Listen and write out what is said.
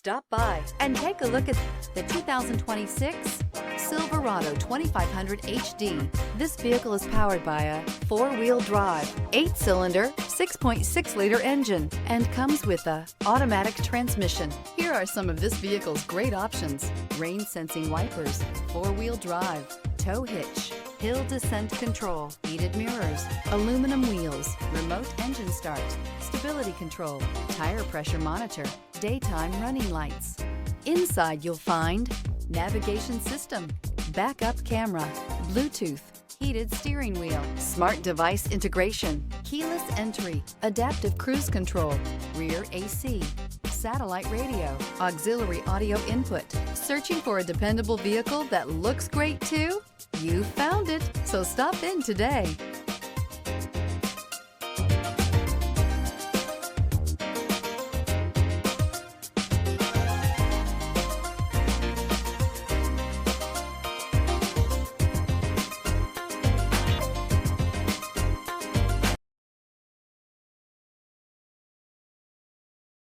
Stop by and take a look at the 2026 Silverado 2500HD. This vehicle is powered by a 4-wheel drive, 8-cylinder, 6.6-liter engine, and comes with a automatic transmission. Here are some of this vehicle's great options: rain-sensing wipers, 4-wheel drive, tow hitch, hill descent control, heated mirrors, aluminum wheels, remote engine start, stability control, tire pressure monitor, daytime running lights. Inside you'll find navigation system, backup camera, Bluetooth, heated steering wheel, smart device integration, keyless entry, adaptive cruise control, rear AC, satellite radio, auxiliary audio input. Searching for a dependable vehicle that looks great too? You found it, so stop in today.